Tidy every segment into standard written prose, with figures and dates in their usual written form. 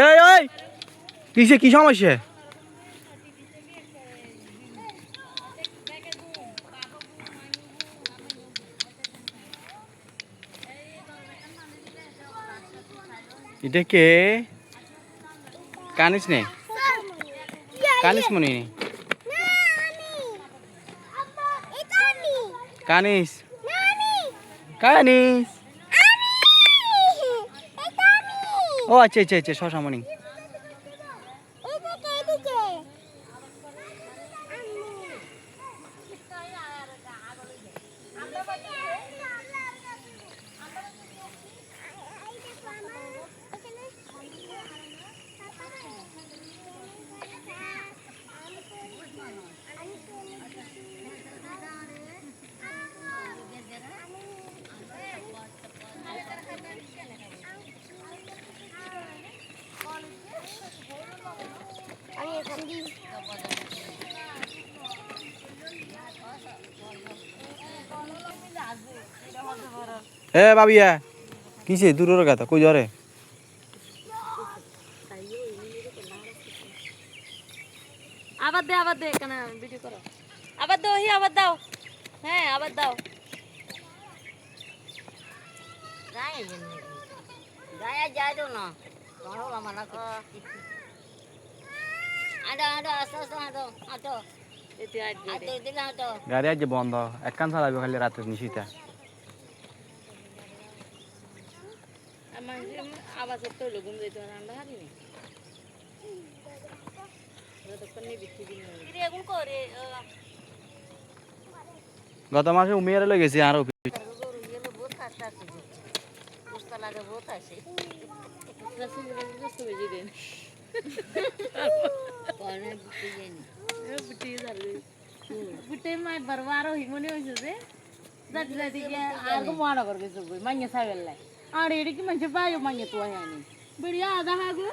এই ওই কিসে কি সমস্যা? এটা কে? কানিস নে? কানিস মনি নে? কানিস? কানিস? ও আচ্ছা আচ্ছা আচ্ছা শশামণি। এ বাবিয়া কিসে দূরের কথা কই জরে? আবার দে কেন ভিডিও করো। আবার দাও আবার দাও। হ্যাঁ আবার দাও। গায়ে যায় তো না। গাড়ি আজ বন্ধ একখান চালাবে খালি রাতের নিশিতা। আওয়াজ তো ঘুম যেত আমরা হারিনি গত মাসে উমিয়ারে লই গেছি আরো বারবার মনে হয়েছে যে যাতে যাতে আর মানা করবে মাইয়া সাইবেল লাই আর এটি কি মানুষ বায়ু মাইয়া তো আনি বেড়িয়া আধা হাগু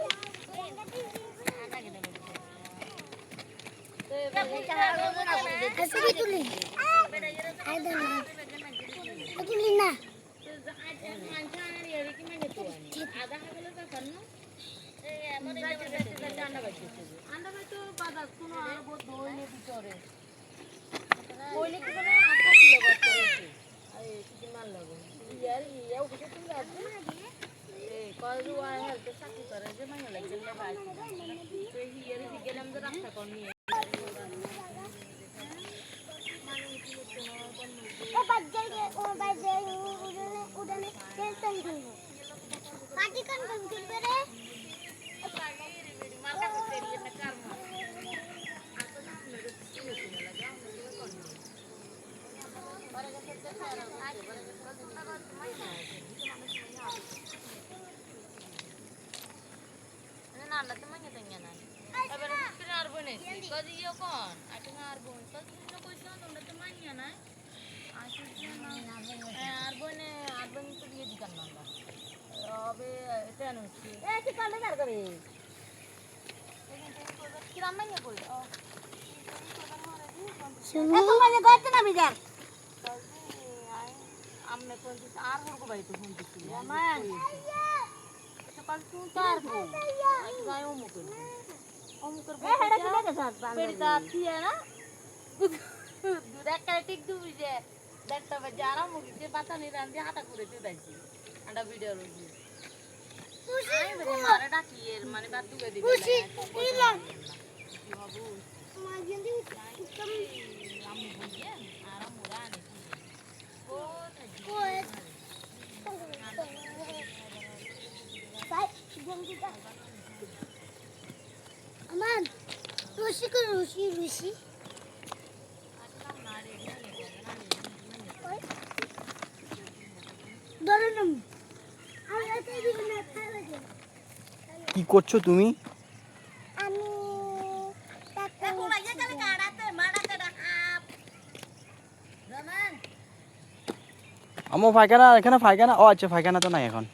Aman, Rusi ke Rusi. Dorong. কি করছো তুমি? আমি আমো পায়খানা এখানে পায়খানা ও আচ্ছা পায়খানা তো নাই এখন।